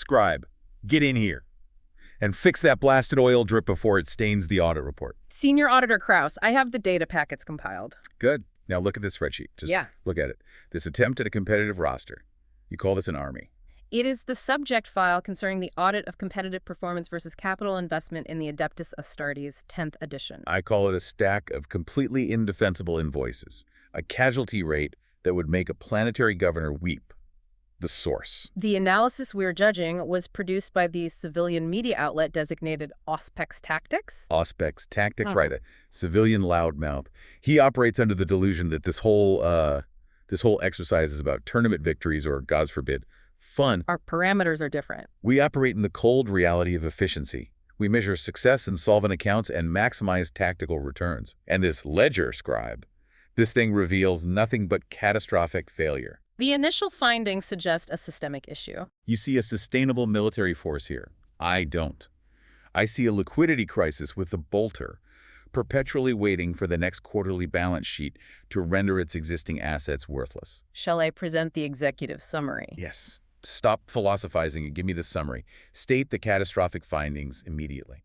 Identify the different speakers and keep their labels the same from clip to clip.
Speaker 1: Scribe, get in here and fix that blasted oil drip before it stains the audit report.
Speaker 2: Senior Auditor Kraus, I have the data packets compiled.
Speaker 1: Good. Now look at this spreadsheet. Just look at it. This attempt at a competitive roster. You call this an army.
Speaker 2: It is the subject file concerning the audit of competitive performance versus capital investment in the Adeptus Astartes 10th edition.
Speaker 1: I call it a stack of completely indefensible invoices, a casualty rate that would make a planetary governor weep. The source.
Speaker 2: The analysis we're judging was produced by the civilian media outlet designated Auspex Tactics.
Speaker 1: Auspex Tactics, right, a civilian loudmouth. He operates under the delusion that this whole exercise is about tournament victories or, God forbid, fun.
Speaker 2: Our parameters are different.
Speaker 1: We operate in the cold reality of efficiency. We measure success in solvent accounts and maximize tactical returns. And this ledger, Scribe, this thing reveals nothing but catastrophic failure.
Speaker 2: The initial findings suggest a systemic issue.
Speaker 1: You see a sustainable military force here. I don't. I see a liquidity crisis with the bolter, perpetually waiting for the next quarterly balance sheet to render its existing assets worthless.
Speaker 2: Shall I present the executive summary?
Speaker 1: Yes. Stop philosophizing and give me the summary. State the catastrophic findings immediately.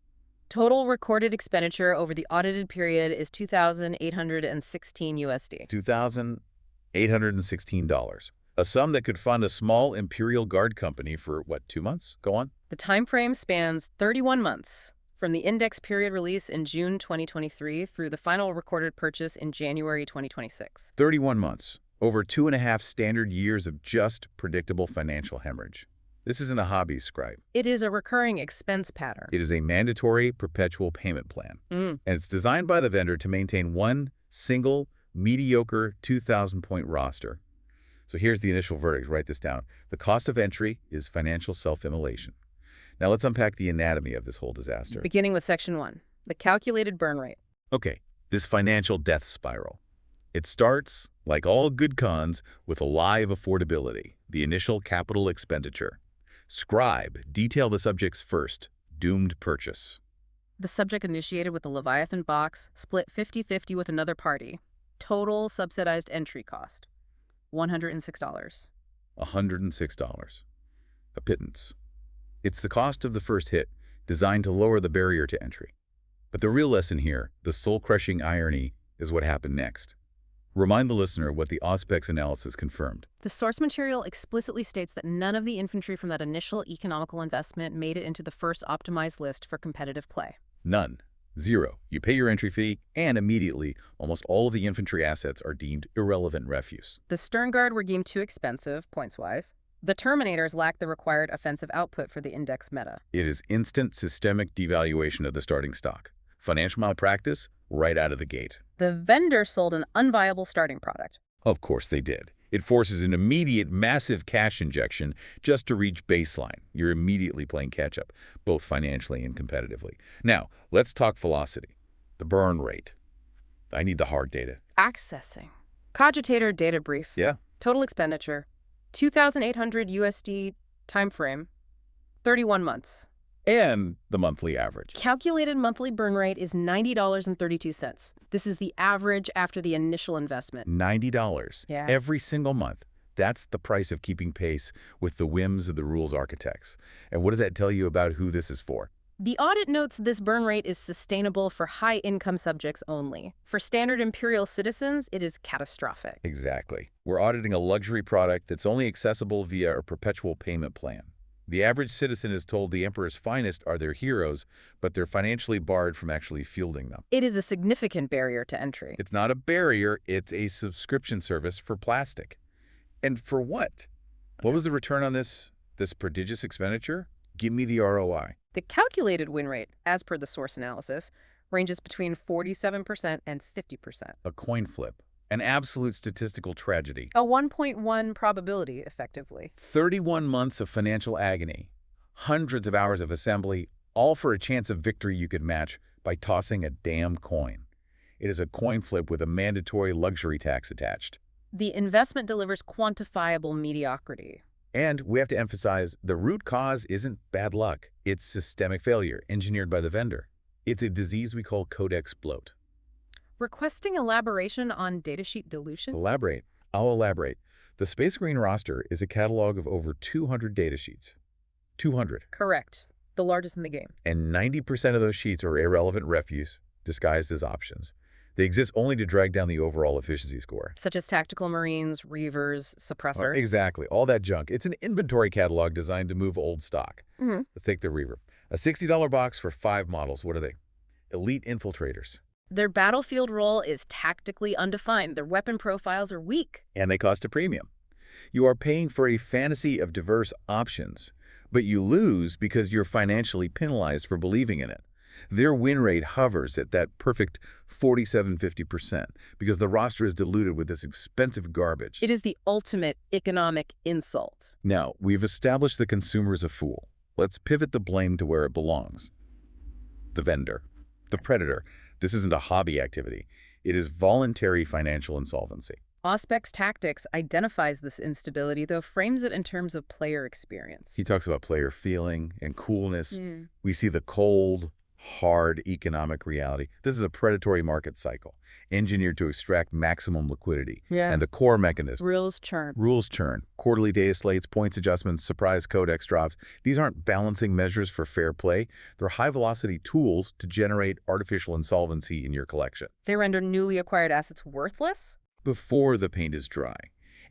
Speaker 2: Total recorded expenditure over the audited period is $2,816 USD.
Speaker 1: $2,816. A sum that could fund a small Imperial Guard company for, what, 2 months? Go on.
Speaker 2: The time frame spans 31 months, from the index period release in June 2023 through the final recorded purchase in January 2026.
Speaker 1: 31 months. Over 2.5 standard years of just predictable financial hemorrhage. This isn't a hobby, Scribe.
Speaker 2: It is a recurring expense pattern.
Speaker 1: It is a mandatory perpetual payment plan. And it's designed by the vendor to maintain one single, mediocre 2,000-point roster. So here's the initial verdict. Write this down. The cost of entry is financial self-immolation. Now let's unpack the anatomy of this whole disaster.
Speaker 2: Beginning with Section 1, the calculated burn rate.
Speaker 1: Okay, this financial death spiral. It starts, like all good cons, with a lie of affordability, the initial capital expenditure. Scribe, detail the subject's first, doomed purchase.
Speaker 2: The subject initiated with the Leviathan box, split 50-50 with another party. Total subsidized entry cost, $106.
Speaker 1: $106. A pittance. It's the cost of the first hit, designed to lower the barrier to entry. But the real lesson here, the soul-crushing irony, is what happened next. Remind the listener what the Auspex analysis confirmed.
Speaker 2: The source material explicitly states that none of the infantry from that initial economical investment made it into the first optimized list for competitive play.
Speaker 1: None. Zero. You pay your entry fee, and immediately, almost all of the infantry assets are deemed irrelevant refuse.
Speaker 2: The Stern Guard were deemed too expensive, points-wise. The Terminators lack the required offensive output for the index meta.
Speaker 1: It is instant systemic devaluation of the starting stock. Financial malpractice right out of the gate.
Speaker 2: The vendor sold an unviable starting product.
Speaker 1: Of course they did. It forces an immediate massive cash injection just to reach baseline. You're immediately playing catch-up, both financially and competitively. Now, let's talk velocity, the burn rate. I need the hard data.
Speaker 2: Accessing. Cogitator data brief.
Speaker 1: Yeah.
Speaker 2: Total expenditure, 2,800 USD, time frame, 31 months.
Speaker 1: And the monthly average.
Speaker 2: Calculated monthly burn rate is $90.32. This is the average after the initial investment.
Speaker 1: $90.
Speaker 2: Yeah.
Speaker 1: Every single month. That's the price of keeping pace with the whims of the rules architects. And what does that tell you about who this is for?
Speaker 2: The audit notes this burn rate is sustainable for high-income subjects only. For standard imperial citizens, it is catastrophic.
Speaker 1: Exactly. We're auditing a luxury product that's only accessible via a perpetual payment plan. The average citizen is told the Emperor's finest are their heroes, but they're financially barred from actually fielding them.
Speaker 2: It is a significant barrier to entry.
Speaker 1: It's not a barrier, it's a subscription service for plastic. And for what? What was the return on this prodigious expenditure? Give me the ROI.
Speaker 2: The calculated win rate, as per the source analysis, ranges between 47% and 50%.
Speaker 1: A coin flip. An absolute statistical tragedy.
Speaker 2: A 1.1 probability, effectively.
Speaker 1: 31 months of financial agony, hundreds of hours of assembly, all for a chance of victory you could match by tossing a damn coin. It is a coin flip with a mandatory luxury tax attached.
Speaker 2: The investment delivers quantifiable mediocrity.
Speaker 1: And we have to emphasize, the root cause isn't bad luck. It's systemic failure, engineered by the vendor. It's a disease we call codex bloat.
Speaker 2: Requesting elaboration on datasheet dilution?
Speaker 1: Elaborate. I'll elaborate. The Space Marine roster is a catalog of over 200 datasheets. 200.
Speaker 2: Correct. The largest in the game.
Speaker 1: And 90% of those sheets are irrelevant refuse disguised as options. They exist only to drag down the overall efficiency score.
Speaker 2: Such as tactical marines, reavers, suppressor.
Speaker 1: Exactly. All that junk. It's an inventory catalog designed to move old stock. Let's take the Reaver. A $60 box for 5 models. What are they? Elite infiltrators.
Speaker 2: Their battlefield role is tactically undefined. Their weapon profiles are weak.
Speaker 1: And they cost a premium. You are paying for a fantasy of diverse options, but you lose because you're financially penalized for believing in it. Their win rate hovers at that perfect 47–50% because the roster is diluted with this expensive garbage.
Speaker 2: It is the ultimate economic insult.
Speaker 1: Now, we've established the consumer is a fool. Let's pivot the blame to where it belongs. The vendor. The predator. This isn't a hobby activity. It is voluntary financial insolvency.
Speaker 2: Auspex Tactics identifies this instability, though frames it in terms of player experience.
Speaker 1: He talks about player feeling and coolness. We see the cold, hard economic reality. This is a predatory market cycle, engineered to extract maximum liquidity. And the core mechanism.
Speaker 2: Rules churn.
Speaker 1: Rules churn. Quarterly data slates, points adjustments, surprise codex drops. These aren't balancing measures for fair play. They're high-velocity tools to generate artificial insolvency in your collection.
Speaker 2: They render newly acquired assets worthless?
Speaker 1: Before the paint is dry.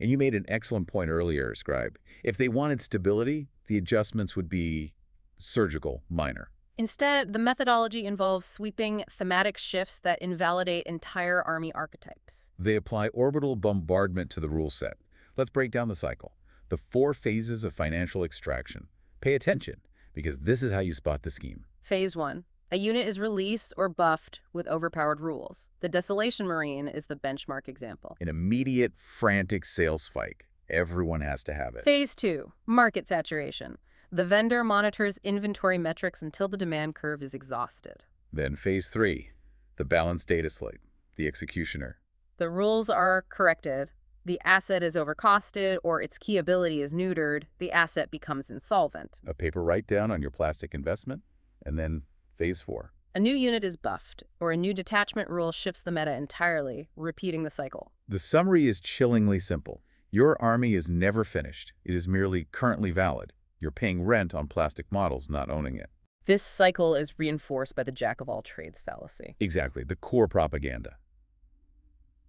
Speaker 1: And you made an excellent point earlier, Scribe. If they wanted stability, the adjustments would be surgical, minor.
Speaker 2: Instead, the methodology involves sweeping thematic shifts that invalidate entire army archetypes.
Speaker 1: They apply orbital bombardment to the rule set. Let's break down the cycle. The 4 phases of financial extraction. Pay attention, because this is how you spot the scheme.
Speaker 2: Phase 1. A unit is released or buffed with overpowered rules. The Desolation Marine is the benchmark example.
Speaker 1: An immediate, frantic sales spike. Everyone has to have it.
Speaker 2: Phase 2. Market saturation. The vendor monitors inventory metrics until the demand curve is exhausted.
Speaker 1: Then phase 3, the balanced data slate, the executioner.
Speaker 2: The rules are corrected. The asset is overcosted or its key ability is neutered. The asset becomes insolvent.
Speaker 1: A paper write-down on your plastic investment, and then phase 4.
Speaker 2: A new unit is buffed, or a new detachment rule shifts the meta entirely, repeating the cycle.
Speaker 1: The summary is chillingly simple. Your army is never finished. It is merely currently valid. You're paying rent on plastic models, not owning it.
Speaker 2: This cycle is reinforced by the jack-of-all-trades fallacy.
Speaker 1: Exactly, the core propaganda.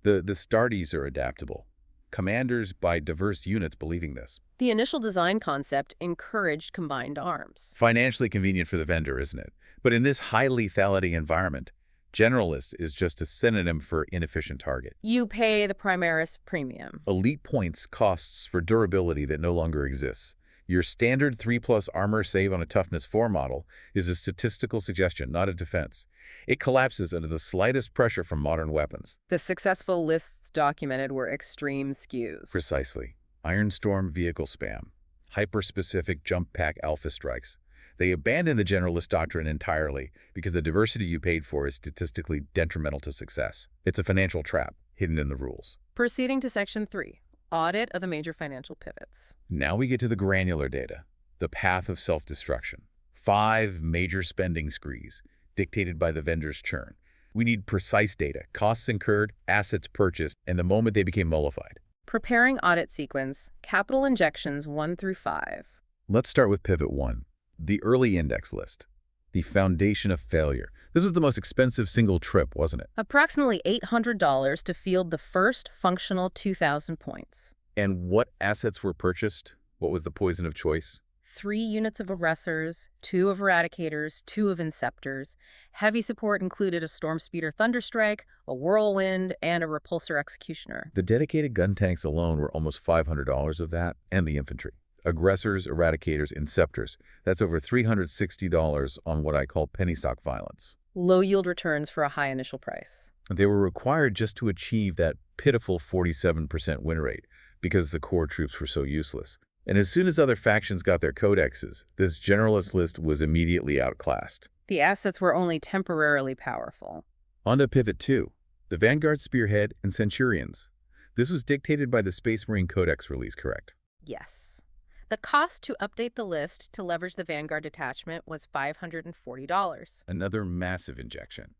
Speaker 1: The Stardies are adaptable. Commanders by diverse units believing this.
Speaker 2: The initial design concept encouraged combined arms.
Speaker 1: Financially convenient for the vendor, isn't it? But in this high lethality environment, generalist is just a synonym for inefficient target.
Speaker 2: You pay the Primaris premium.
Speaker 1: Elite points costs for durability that no longer exists. Your standard 3+ armor save on a toughness 4 model is a statistical suggestion, not a defense. It collapses under the slightest pressure from modern weapons.
Speaker 2: The successful lists documented were extreme skews.
Speaker 1: Precisely. Ironstorm vehicle spam. Hyper-specific jump pack alpha strikes. They abandon the generalist doctrine entirely because the diversity you paid for is statistically detrimental to success. It's a financial trap hidden in the rules.
Speaker 2: Proceeding to Section 3. Audit of the major financial pivots.
Speaker 1: Now we get to the granular data, the path of self-destruction. 5 major spending sprees, dictated by the vendor's churn. We need precise data, costs incurred, assets purchased, and the moment they became mollified.
Speaker 2: Preparing audit sequence, capital injections 1 through 5.
Speaker 1: Let's start with Pivot 1, the early index list, the foundation of failure. This was the most expensive single trip, wasn't it?
Speaker 2: Approximately $800 to field the first functional 2,000 points.
Speaker 1: And what assets were purchased? What was the poison of choice?
Speaker 2: 3 units of Arressors, 2 of Eradicators, 2 of Inceptors. Heavy support included a Storm Speeder Thunderstrike, a Whirlwind, and a Repulsor Executioner.
Speaker 1: The dedicated gun tanks alone were almost $500 of that, and the infantry. Aggressors, Eradicators, Inceptors. That's over $360 on what I call penny stock violence.
Speaker 2: Low yield returns for a high initial price.
Speaker 1: They were required just to achieve that pitiful 47% win rate because the core troops were so useless. And as soon as other factions got their codexes, this generalist list was immediately outclassed.
Speaker 2: The assets were only temporarily powerful.
Speaker 1: On to Pivot 2, the Vanguard Spearhead and Centurions. This was dictated by the Space Marine Codex release, correct?
Speaker 2: Yes. The cost to update the list to leverage the Vanguard detachment was $540.
Speaker 1: Another massive injection.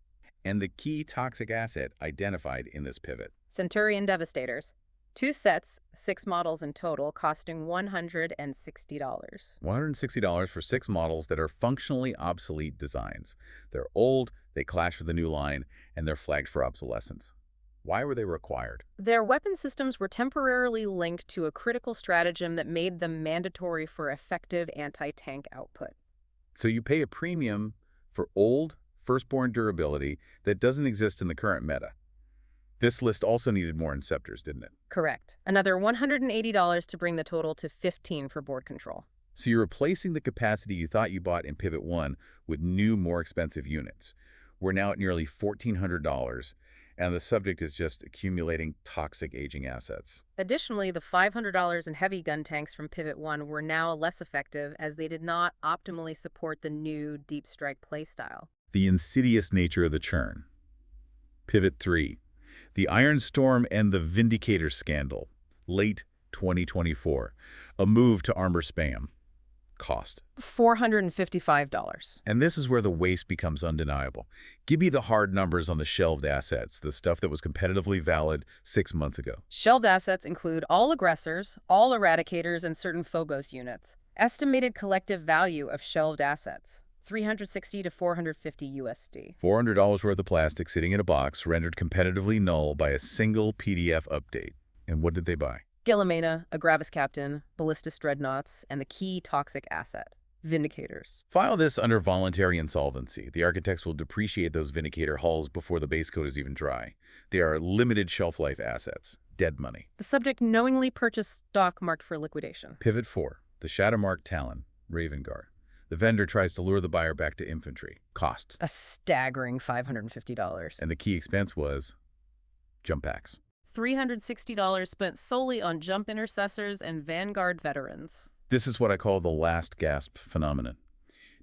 Speaker 1: And the key toxic asset identified in this pivot.
Speaker 2: Centurion Devastators. 2 sets, 6 models in total, costing $160.
Speaker 1: $160 for 6 models that are functionally obsolete designs. They're old, they clash with the new line, and they're flagged for obsolescence. Why were they required?
Speaker 2: Their weapon systems were temporarily linked to a critical stratagem that made them mandatory for effective anti-tank output.
Speaker 1: So you pay a premium for old, firstborn durability that doesn't exist in the current meta. This list also needed more inceptors, didn't it?
Speaker 2: Correct. Another $180 to bring the total to $15 for board control.
Speaker 1: So you're replacing the capacity you thought you bought in Pivot 1 with new, more expensive units. We're now at nearly $1,400, and the subject is just accumulating toxic aging assets.
Speaker 2: Additionally, the $500 in heavy gun tanks from Pivot 1 were now less effective as they did not optimally support the new Deep Strike playstyle.
Speaker 1: The insidious nature of the churn. Pivot 3. The Iron Storm and the Vindicator Scandal, late 2024. A move to armor spam. Cost.
Speaker 2: $455.
Speaker 1: And this is where the waste becomes undeniable. Give me the hard numbers on the shelved assets, the stuff that was competitively valid 6 months ago.
Speaker 2: Shelved assets include all aggressors, all eradicators, and certain Phobos units. Estimated collective value of shelved assets. $360 to $450 USD.
Speaker 1: $400 worth of plastic sitting in a box, rendered competitively null by a single PDF update. And what did they buy?
Speaker 2: Gillamena, a Gravis Captain, Ballistus Dreadnoughts, and the key toxic asset, Vindicators.
Speaker 1: File this under voluntary insolvency. The architects will depreciate those Vindicator hulls before the base code is even dry. They are limited shelf life assets. Dead money.
Speaker 2: The subject knowingly purchased stock marked for liquidation.
Speaker 1: Pivot 4. The Shadowmark Talon, Raven Guard. The vendor tries to lure the buyer back to infantry. Cost.
Speaker 2: A staggering $550.
Speaker 1: And the key expense was jump packs.
Speaker 2: $360 spent solely on jump intercessors and Vanguard veterans.
Speaker 1: This is what I call the last gasp phenomenon.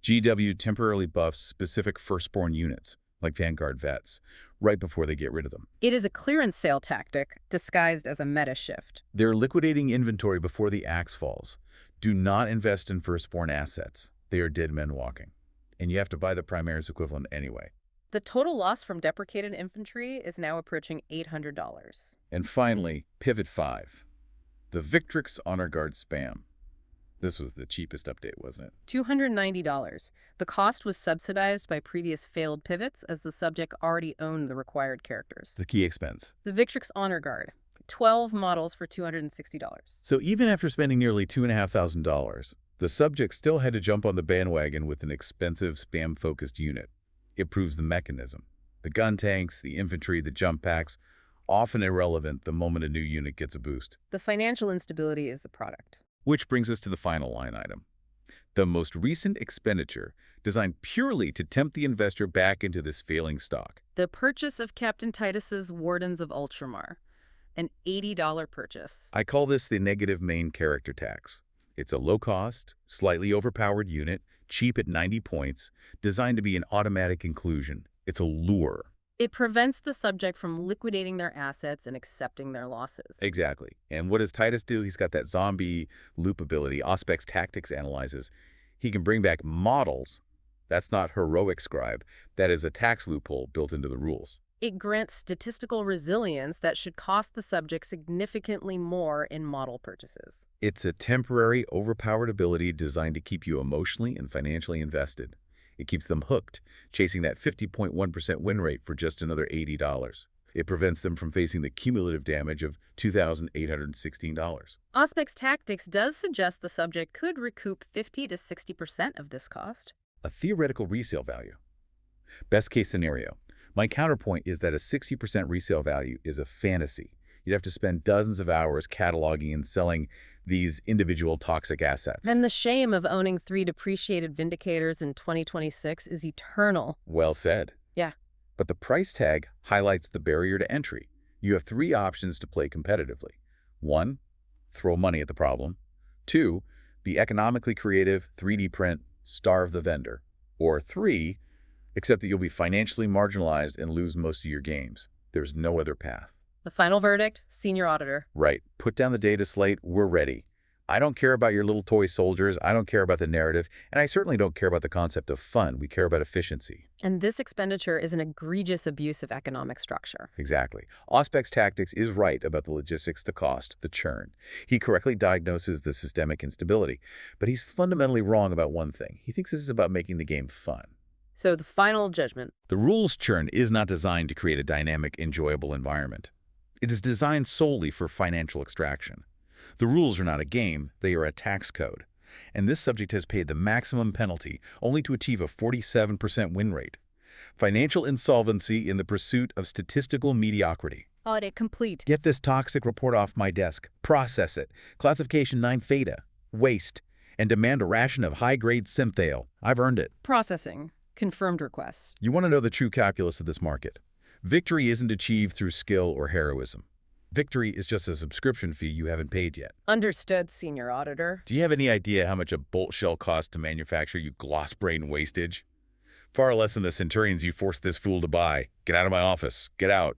Speaker 1: GW temporarily buffs specific firstborn units, like Vanguard vets, right before they get rid of them.
Speaker 2: It is a clearance sale tactic disguised as a meta shift.
Speaker 1: They're liquidating inventory before the axe falls. Do not invest in firstborn assets. They are dead men walking. And you have to buy the Primaris equivalent anyway.
Speaker 2: The total loss from deprecated infantry is now approaching $800.
Speaker 1: And finally, Pivot 5. The Victrix Honor Guard spam. This was the cheapest update, wasn't it?
Speaker 2: $290. The cost was subsidized by previous failed pivots as the subject already owned the required characters.
Speaker 1: The key expense.
Speaker 2: The Victrix Honor Guard. 12 models for $260.
Speaker 1: So even after spending nearly $2,500, the subject still had to jump on the bandwagon with an expensive spam-focused unit. It proves the mechanism. The gun tanks, the infantry, the jump packs, often irrelevant the moment a new unit gets a boost.
Speaker 2: The financial instability is the product.
Speaker 1: Which brings us to the final line item. The most recent expenditure designed purely to tempt the investor back into this failing stock.
Speaker 2: The purchase of Captain Titus's Wardens of Ultramar. An $80 purchase.
Speaker 1: I call this the negative main character tax. It's a low-cost, slightly overpowered unit, cheap at 90 points, designed to be an automatic inclusion. It's a lure.
Speaker 2: It prevents the subject from liquidating their assets and accepting their losses.
Speaker 1: Exactly. And what does Titus do? He's got that zombie loop ability. Auspex Tactics analyzes. He can bring back models. That's not heroic scribe. That is a tax loophole built into the rules.
Speaker 2: It grants statistical resilience that should cost the subject significantly more in model purchases.
Speaker 1: It's a temporary, overpowered ability designed to keep you emotionally and financially invested. It keeps them hooked, chasing that 50.1% win rate for just another $80. It prevents them from facing the cumulative damage of $2,816.
Speaker 2: Auspex Tactics does suggest the subject could recoup 50 to 60% of this cost.
Speaker 1: A theoretical resale value. Best case scenario. My counterpoint is that a 60% resale value is a fantasy. You'd have to spend dozens of hours cataloging and selling these individual toxic assets.
Speaker 2: And the shame of owning 3 depreciated Vindicators in 2026 is eternal.
Speaker 1: Well said.
Speaker 2: Yeah.
Speaker 1: But the price tag highlights the barrier to entry. You have 3 options to play competitively. 1, throw money at the problem. 2, be economically creative, 3D print, starve the vendor. Or 3, accept that you'll be financially marginalized and lose most of your games. There's no other path.
Speaker 2: The final verdict, senior auditor.
Speaker 1: Right. Put down the data slate. We're ready. I don't care about your little toy soldiers. I don't care about the narrative. And I certainly don't care about the concept of fun. We care about efficiency.
Speaker 2: And this expenditure is an egregious abuse of economic structure.
Speaker 1: Exactly. Auspex Tactics is right about the logistics, the cost, the churn. He correctly diagnoses the systemic instability. But he's fundamentally wrong about one thing. He thinks this is about making the game fun.
Speaker 2: So the final judgment.
Speaker 1: The rules churn is not designed to create a dynamic, enjoyable environment. It is designed solely for financial extraction. The rules are not a game, they are a tax code. And this subject has paid the maximum penalty only to achieve a 47% win rate. Financial insolvency in the pursuit of statistical mediocrity.
Speaker 2: Audit complete.
Speaker 1: Get this toxic report off my desk. Process it. Classification 9 Theta. Waste. And demand a ration of high-grade synthale. I've earned it.
Speaker 2: Processing. Confirmed requests.
Speaker 1: You want to know the true calculus of this market. Victory isn't achieved through skill or heroism. Victory is just a subscription fee you haven't paid yet.
Speaker 2: Understood, Senior Auditor.
Speaker 1: Do you have any idea how much a bolt shell costs to manufacture, you gloss-brain wastage? Far less than the centurions you forced this fool to buy. Get out of my office. Get out.